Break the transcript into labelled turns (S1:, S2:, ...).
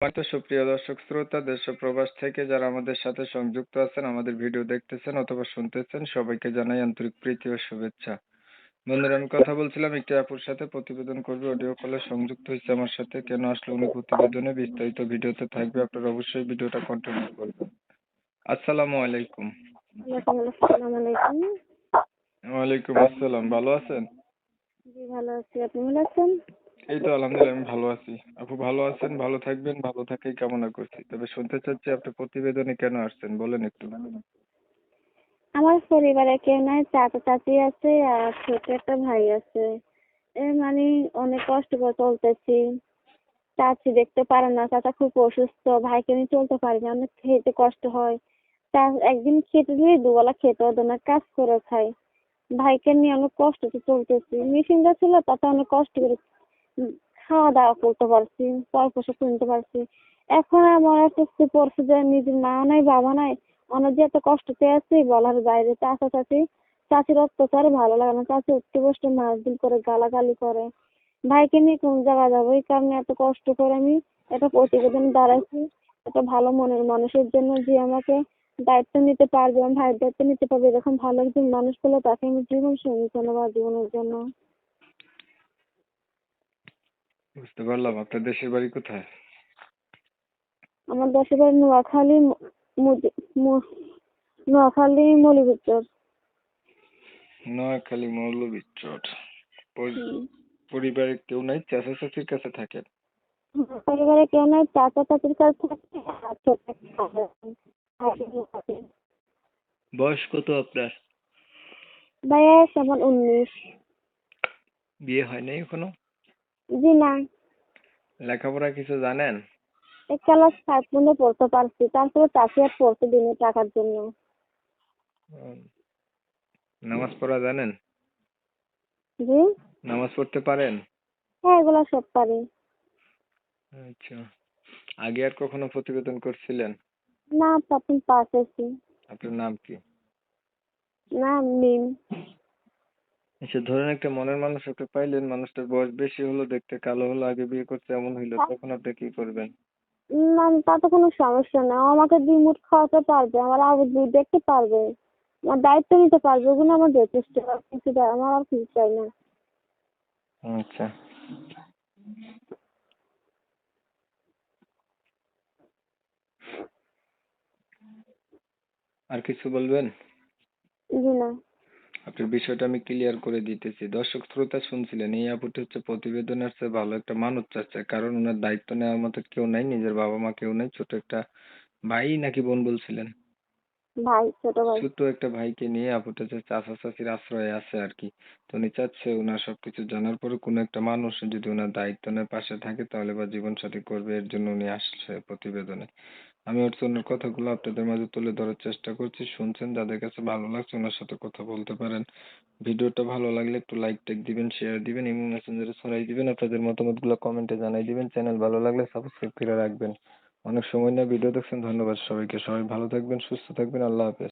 S1: হয়তো সুপ্রিয় দর্শক শ্রোতা দেশ ও প্রবাস থেকে যারা আমাদের সাথে সংযুক্ত আছেন, আমাদের ভিডিও দেখতেছেন অথবা শুনতেছেন, সবাইকে জানাই আন্তরিক প্রীতি ও শুভেচ্ছা। বন্ধুরা, আমি কথা বলছিলাম একটি আপুর সাথে, প্রতিবেদন করবে, অডিও কলে সংযুক্ত হয়েছে আমার সাথে। কেন আসলে উনি প্রতিবেদনে, বিস্তারিত ভিডিওতে থাকবে, আপনারা অবশ্যই ভিডিওটা কন্টিনিউ করবেন। আসসালামু আলাইকুম।
S2: আসসালামু আলাইকুম।
S1: ওয়ালাইকুম আসসালাম, ভালো আছেন?
S2: জি ভালো আছি। আপনি ভালো আছেন?
S1: এই তো আলহামদুলিল্লাহ, আমি ভালো আছি। আপু ভালো আছেন? ভালো থাকবেন, ভালো থাকাই কামনা করছি। তবে শুনতে চাচ্ছি আপনি প্রতিবেদনে কেন আসছেন, বলেন একটু।
S2: আমার পরিবারে কেউ নাই, চাচা চাচি আছে আর ছোট একটা ভাই আছে। মানে অনেক কষ্ট করে চলতেছি। চাচি দেখতে পারে না, চাচা খুব অসুস্থ, ভাইকে নিয়ে চলতে পারি না, অনেক খেতে কষ্ট হয়। একদিন খেতে দিয়ে দুবেলা খেতে হতো না, কাজ করে খাই। ভাইকে নিয়ে অনেক কষ্টতে চলতেছি। মেশিনটা ছিল তাতে অনেক কষ্ট করে উম খাওয়া দাওয়া করতে পারছি, পর পোশাক কিনতে পারছি। এখন আমার একটা পড়ছে যে নিজের মা নাই বাবা নাই, অনেক যে এত কষ্টতে আছি বলার বাইরে। চাচা চাচি চাচির অত্যাচার ভালো লাগে না, চাচি উঠতে বসতে মারধর করে, গালাগালি করে। ভাইকে নিয়ে কোন জায়গায় যাবো, এই কারণে এত কষ্ট করে আমি একটা প্রতিবেদন দাঁড়াইছি। একটা ভালো মনের মানুষের জন্য, যে আমাকে দায়িত্ব নিতে পারবে, আমার ভাইয়ের দায়িত্ব নিতে পারবে, এরকম ভালো একজন মানুষ পেলে তাকে আমি জীবন সঙ্গী বা জীবনের জন্য।
S1: বুঝতে পারলাম। আপনার দেশের বাড়ি কোথায়?
S2: আমার দেশের বাড়ি নোয়াখালী, নোয়াখালী মৌলভীবাজার।
S1: নোয়াখালী মৌলভীবাজার।
S2: হুম।
S1: পরিবারে কেউ নাই, চাচা চাচির কাছে থাকেন?
S2: পরিবারে কেউ নাই, চাচা চাচির কাছে থাকে আর ছোট একটা ভাই থাকে।
S1: বয়স কত আপনার?
S2: বয়স আমার 19।
S1: বিয়ে হয় নাই এখনো?
S2: জি না,
S1: লেখাপড়া কিছু জানেন?
S2: এক ক্লাস 5 পর্যন্ত পড়তে পারছি, তারপরে চাকরি আর পড়তে দিনে টাকার জন্য।
S1: উম, নামাজ পড়া জানেন?
S2: জি
S1: নামাজ পড়তে পারেন?
S2: হ্যাঁ, এগুলা সব পারি।
S1: আচ্ছা। আগে আর কখনো প্রতিবেদন করছিলেন?
S2: না, প্রথম পাস হয়েছি।
S1: আপনার নাম কি?
S2: না, মিম।
S1: আচ্ছা, ধরেন একটা মনের মানুষ আপনি পাইলেন, মানুষটার বয়স বেশি হলো, দেখতে কালো হলো, আগে বিয়ে করছে এমন হইলো, তখন আপনি কি করবেন?
S2: না, তাতে কোনো সমস্যা না, ও আমাকে 2 মুঠ খাওয়াতে পারবে, আমার আবু দুধ দেখতে পারবে, আমার দায়িত্ব নিতে পারবে, ওগুলো আমার যথেষ্ট। আর কিছু আমার আর কিছু চাই না।
S1: আচ্ছা। আর কিছু বলবেন?
S2: জি না।
S1: আপনার বিষয়টা আমি ক্লিয়ার করে দিতেছি। দর্শক শ্রোতা শুনছিলেন, এই আপুটি হচ্ছে প্রতিবেদনে আসছে ভালো একটা মানুষ চাচ্ছে, কারণ ওনার দায়িত্ব নেওয়ার মতো কেউ নাই, নিজের বাবা মা কেউ নাই, ছোট একটা ভাই নাকি বোন বলছিলেন?
S2: ভাই, ছোট ভাই।
S1: ছোট্ট একটা ভাইকে নিয়ে আপুটা যে চাচা চাচির আশ্রয়ে আছে আর কি। তো উনি চাচ্ছে ওনার সবকিছু জানার পরে কোনো একটা মানুষ যদি ওনার দায়িত্ব নেয়, পাশে থাকে, তাহলে বা জীবন সাথী করবে, এর জন্য উনি আসছে প্রতিবেদনে। আমি হচ্ছে ওনার কথাগুলো আপনাদের মাঝে তুলে ধরার চেষ্টা করছি, শুনছেন। যাদের কাছে ভালো লাগছে ওনার সাথে কথা বলতে পারেন। ভিডিওটা ভালো লাগলে একটু লাইক টেক দিবেন, শেয়ার দিবেন, ইমো মেসেঞ্জারে ছড়াই দিবেন, আপনাদের মতামতগুলো কমেন্টে জানাই দিবেন। চ্যানেল ভালো লাগলে সাবস্ক্রাইব করে রাখবেন। অনেক সময় নিয়ে ভিডিও দেখছেন, ধন্যবাদ সবাইকে। সবাই ভালো থাকবেন, সুস্থ থাকবেন, আল্লাহ হাফেজ।